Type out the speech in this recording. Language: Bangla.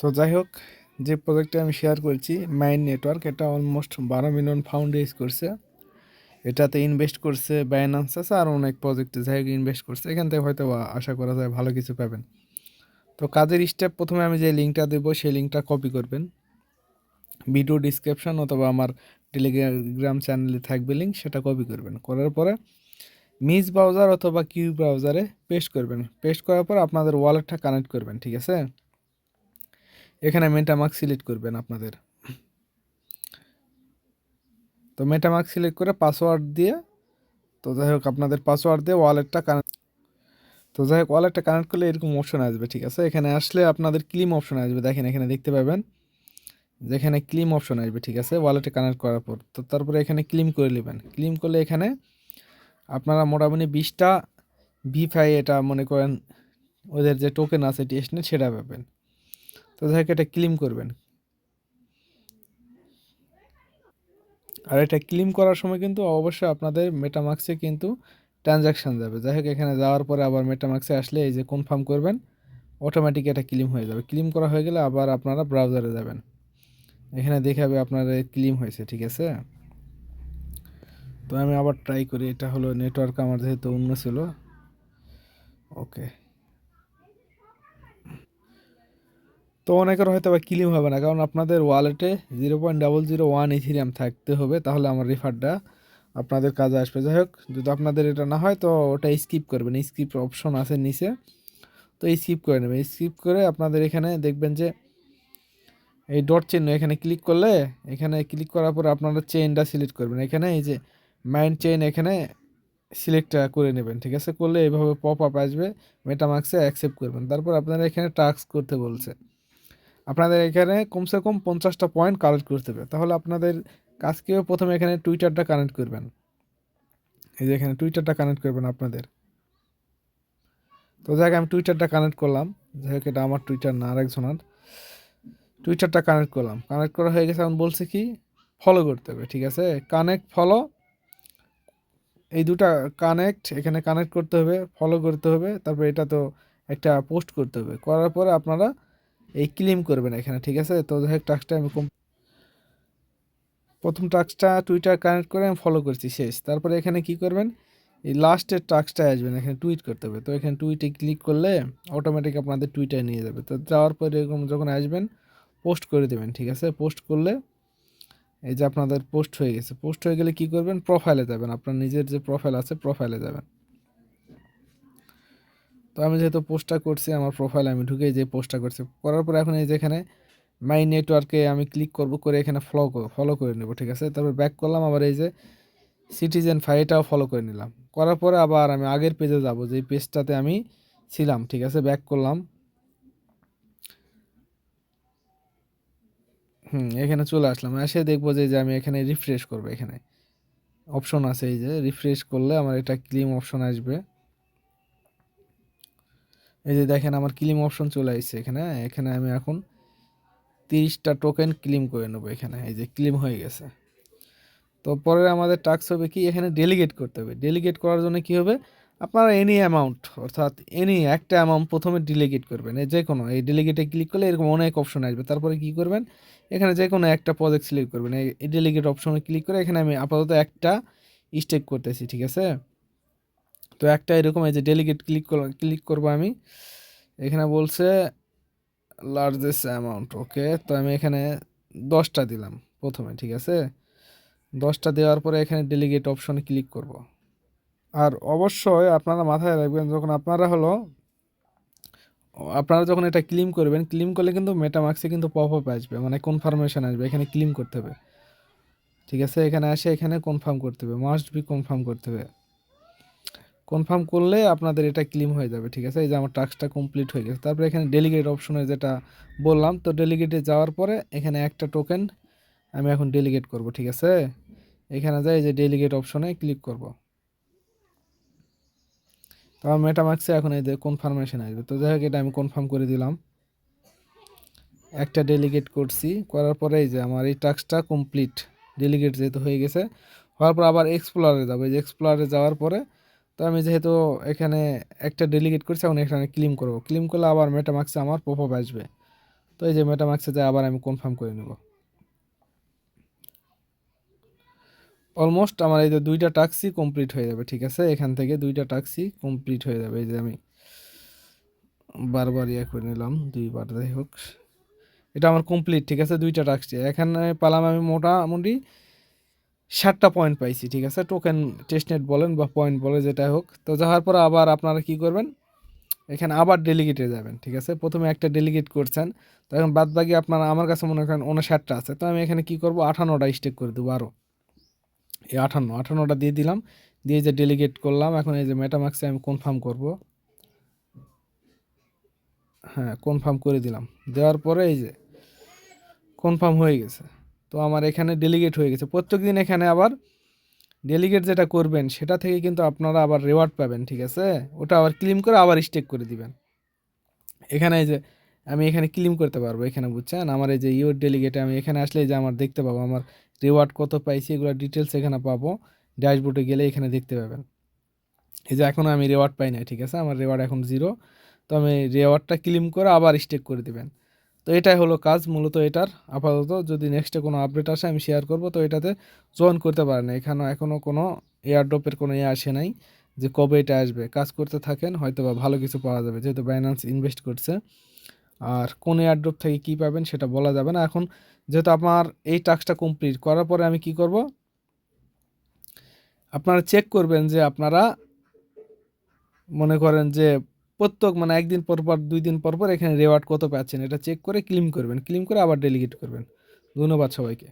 তো যাই হোক, যে প্রজেক্টটা আমি শেয়ার করছি মাইন নেটওয়ার্ক, এটা অলমোস্ট 12 মিলিয়ন পাউন্ড রেজ করছে। এটাতে ইনভেস্ট করছে বাইন্যান্স আছে আর অনেক প্রজেক্টে যাই হোক ইনভেস্ট করছে। এখান থেকে হয়তো আশা করা যায় ভালো কিছু পাবেন। তো কাজের স্টেপ, প্রথমে আমি যে লিঙ্কটা দেবো সেই লিঙ্কটা কপি করবেন, ভিডিও ডিসক্রিপশন অথবা আমার টেলিগ্রাম চ্যানেলে থাকবে লিঙ্ক, সেটা কপি করবেন। করার পরে মিস ব্রাউজার অথবা কিউ ব্রাউজারে পেস্ট করবেন। পেস্ট করার পর আপনাদের ওয়ালেটটা কানেক্ট করবেন, ঠিক আছে। এখানে মেটামাস্ক সিলেক্ট করবেন আপনাদের। তো মেটামাস্ক সিলেক্ট করে পাসওয়ার্ড দিয়ে, তো যাই হোক আপনাদের পাসওয়ার্ড দিয়ে ওয়ালেটটা কানেক্ট, তো যাই হোক ওয়ালেটটা কানেক্ট করলে এরকম অপশন আসবে, ঠিক আছে। এখানে আসলে আপনাদের ক্লিম অপশন আসবে, দেখেন এখানে দেখতে পাবেন যেখানে ক্লিম অপশন আসবে, ঠিক আছে, ওয়ালেটে কানেক্ট করার পর। তো তারপরে এখানে ক্লিম করে নেবেন। ক্লিম করলে এখানে আপনারা মোটামুটি 20টা ভিফাই, এটা মনে করেন ওদের যে টোকেন আছে টিএসএন সেটা পাবেন। তো যাই হোক এটা ক্লিম করবেন। আর এটা ক্লিম করার সময় কিন্তু অবশ্যই আপনাদের মেটামাক্সে কিন্তু ট্রানজাকশান যাবে। যাই হোক এখানে যাওয়ার পরে আবার মেটামাক্সে আসলে এই যে কনফার্ম করবেন, অটোমেটিক এটা ক্লিম হয়ে যাবে। ক্লিম করা হয়ে গেলে আবার আপনারা ব্রাউজারে যাবেন, এখানে দেখাবে আপনার ক্লিম হয়েছে, ঠিক আছে। তো আমি আবার ট্রাই করি, এটা হলো নেটওয়ার্ক আমার যেহেতু অন্য ছিল। ওকে, তো অনেকের হয়তো বা ক্লিম হবে না, কারণ আপনাদের ওয়ালেটে 0.001 ইথিরিয়াম থাকতে হবে, তাহলে আমার রিফান্ডটা আপনাদের কাজে আসবে। যাই হোক যদি আপনাদের এটা না হয় তো ওটা স্কিপ করবেন, স্কিপ অপশন আছে নিচে, তো স্কিপ করে নেবেন। স্কিপ করে আপনাদের এখানে দেখবেন যে এই ডট চিহ্ন, এখানে ক্লিক করলে, এখানে ক্লিক করার পর আপনারা চেইনটা সিলেক্ট করবেন। এখানে এই যে মাইন্ড চেইন এখানে সিলেক্টটা করে নেবেন, ঠিক আছে। করলে এইভাবে পপ আপ আসবে, মেটামাক্সে অ্যাকসেপ্ট করবেন। তারপর আপনারা এখানে টাস্ক করতে বলছে, আপনাদের এখানে কমসে কম 50টা পয়েন্ট কালেক্ট করতে হবে। তাহলে আপনাদের কাজকেও প্রথমে এখানে টুইটারটা কানেক্ট করবেন, এই যে এখানে টুইটারটা কানেক্ট করবেন আপনাদের। তো যাই হোক আমি টুইটারটা কানেক্ট করলাম, যাই হোক এটা আমার টুইটার না, আরেকজনের টুইটারটা কানেক্ট করলাম। কানেক্ট করা হয়ে গেছে, এখন বলছে কি ফলো করতে হবে, ঠিক আছে। কানেক্ট ফলো, এই দুটা কানেক্ট, এখানে কানেক্ট করতে হবে, ফলো করতে হবে, তারপর এটা তো একটা পোস্ট করতে হবে। করার পরে আপনারা এই ক্লেম করবেন এখানে, ঠিক আছে। তো যাই হোক টাস্কটা আমি প্রথম টাস্কটা টুইটার কানেক্ট করে আমি ফলো করছি, শেষ। তারপরে এখানে কি করবেন, এই লাস্টের টাস্কটা আসবেন, এখানে টুইট করতে হবে। তো এখানে টুইটে ক্লিক করলে অটোমেটিক আপনাদের টুইটারে নিয়ে যাবে। তো যাওয়ার পরে এরকম যখন আসবেন পোস্ট করে দেবেন, ঠিক আছে। পোস্ট করলে এই যে আপনাদের পোস্ট হয়ে গেছে। পোস্ট হয়ে গেলে কি করবেন, প্রোফাইলে যাবেন, আপনার নিজের যে প্রোফাইল আছে প্রোফাইলে যাবেন। তো আমি যেহেতু পোস্টটা করছি আমার প্রোফাইলে আমি ঢুকে যে পোস্টটা করছি, করার পর এখন এই যে এখানে মাই নেটওয়ার্কে আমি ক্লিক করব, করে এখানে ফলো করে নেব, ঠিক আছে। তারপর ব্যাক করলাম, আবার এই যে সিটিজেন ফাইটাও ফলো করে নিলাম। করার পরে আবার আমি আগের পেজে যাব, যে পেজটাতে আমি ছিলাম, ঠিক আছে। ব্যাক করলাম, এখানে চলে আসলাম। এসে দেখবো যে আমি এখানে রিফ্রেশ করব, এখানে অপশন আছে, এই যে রিফ্রেশ করলে আমার এটা ক্লিম অপশন আসবে। এই যে দেখেন আমার ক্লিম অপশন চলে আসছে এখানে। এখানে আমি এখন 30টা টোকেন ক্লেম করে নেবো, এখানে এই যে ক্লেম হয়ে গেছে। তো পরে আমাদের টাস্ক হবে কি, এখানে ডেলিগেট করতে হবে। ডেলিগেট করার জন্য কি হবে, আপনারা এনি অ্যামাউন্ট, অর্থাৎ এনি একটা অ্যামাউন্ট প্রথমে ডেলিগেট করবেন, এই যে কোনো এই ডেলিগেটে ক্লিক করলে এরকম অনেক অপশন আসবে। তারপরে কি করবেন, এখানে যে কোনো একটা প্রজেক্ট সিলেক্ট করবেন, এই ডেলিগেট অপশনে ক্লিক করে এখানে আমি আপাতত একটা স্টেক করতেছি, ঠিক আছে। তো একটা এরকম এই যে ডেলিগেট ক্লিক করবো আমি, এখানে বলছে লার্জেস্ট অ্যামাউন্ট, ওকে। তো আমি এখানে 10টা দিলাম প্রথমে, ঠিক আছে। 10টা দেওয়ার পরে এখানে ডেলিগেট অপশনে ক্লিক করব। আর অবশ্যই আপনারা মাথায় রাখবেন, যখন আপনারা যখন এটা ক্লেম করবেন, ক্লেম করলে কিন্তু মেটামাক্সে কিন্তু পপ আপ আসবে, মানে কনফার্মেশন আসবে, এখানে ক্লেম করতে হবে, ঠিক আছে। এখানে আসে এখানে কনফার্ম করতে হবে, মাস্ট বি কনফার্ম করতে হবে। কনফার্ম করলে আপনাদের এটা ক্লেম হয়ে যাবে, ঠিক আছে। এই যে আমার টাস্কটা কমপ্লিট হয়ে গেছে। তারপরে এখানে ডেলিগেট অপশনে যেটা বললাম, তো ডেলিগেটে যাওয়ার পরে এখানে একটা টোকেন আমি এখন ডেলিগেট করব, ঠিক আছে। এখানে যাই যে ডেলিগেট অপশনে ক্লিক করব। তো আমার মেটামাক্সে এখন এই যে কনফার্মেশন আসবে। তো যাই হোক এটা আমি কনফার্ম করে দিলাম, একটা ডেলিগেট করছি। করার পরে এই যে আমার এই টাস্কটা কমপ্লিট, ডেলিগেট যেহেতু হয়ে গেছে। হওয়ার পর আবার এক্সপ্লোরে যাবো, এই যে এক্সপ্লোরে যাওয়ার পরে তো আমি যেহেতু এখানে একটা ডেলিগেট করছি, এখন এখানে ক্লেম করব। ক্লেম করলে আবার মেটামাক্সে আমার পপ আপ আসবে। তো এই যে মেটামাক্সে যায় আবার আমি কনফার্ম করে নেব। অলমোস্ট আমার এই যে 2টা টাস্কই কমপ্লিট হয়ে যাবে, ঠিক আছে, এখান থেকে 2টা টাস্কই কমপ্লিট হয়ে যাবে। এই যে আমি বারবার ইয়ে করে নিলাম 2বার, যাই হোক এটা আমার কমপ্লিট, ঠিক আছে, 2টা টাস্কই। এখানে পেলাম আমি মোটামুটি 7টা পয়েন্ট পাইছি, ঠিক আছে, টোকেন টেস্টনেট বলেন বা পয়েন্ট বলে যেটা হোক। তো যাওয়ার পর আবার আপনারা কি করবেন, এখানে আবার ডেলিগেটে যাবেন, ঠিক আছে। প্রথমে একটা ডেলিগেট করছেন, তো এখন বাদ বাকি আপনারা, আমার কাছে মনে করেন 59টা আছে, তো আমি এখানে কি করব 58টা স্টেক করে দেবো আরও। এই 58টা দিয়ে দিলাম, দিয়ে যে ডেলিগেট করলাম। এখন এই যে মেটামাক্সে আমি কনফার্ম করব, হ্যাঁ কনফার্ম করে দিলাম। দেওয়ার পরে এই যে কনফার্ম হয়ে গেছে। তো আমার এখানে ডেলিগেট হয়ে গেছে। প্রত্যেক দিন এখানে আবার ডেলিগেট যেটা করবেন সেটা থেকে কিন্তু আপনারা আবার রেওয়ার্ড পাবেন, ঠিক আছে। ওটা আবার ক্লেম করে আবার স্টেক করে দিবেন। এখানে এই যে আমি এখানে ক্লেম করতে পারবো, এখানে বুঝছেন আমার এই যে ইউর ডেলিগেটে আমি এখানে আসলে যে আমার দেখতে পাবো আমার রেওয়ার্ড কত পাইছি, এগুলো ডিটেলস এখানে পাবো। ড্যাশবোর্ডে গেলে এখানে দেখতে পাবেন। এই যে এখনও আমি রেওয়ার্ড পাই নাই, ঠিক আছে, আমার রেওয়ার্ড এখন 0। তো আমি রেওয়ার্ডটা ক্লেম করে আবার স্টেক করে দিবেন। তো এটাই হলো কাজ মূলত এটার। আপাতত যদি নেক্সটে কোনো আপডেট আসে আমি শেয়ার করব। তো এটাতে জয়েন করতে পারেন, এখনও কোনো এয়ারড্রপের কোনো আসে নাই যে কবে এটা আসবে। কাজ করতে থাকেন, হয়তো বা ভালো কিছু পাওয়া যাবে, যেহেতু বাইন্যান্স ইনভেস্ট করছে। আর কোন এয়ারড্রপ থেকে কী পাবেন সেটা বলা যাবে না এখন, যেহেতু আমার এই টাস্কটা কমপ্লিট করার পরে আমি কি করব, আপনারা চেক করবেন যে আপনারা মনে করেন যে প্রত্যেক মানে একদিন পর পর 2 দিন পর পর এখানে রেওয়ার্ড কত পাচ্ছেন এটা চেক করে ক্লেম করবেন, ক্লেম করে আবার ডেলিগেট করবেন। ধন্যবাদ সবাইকে।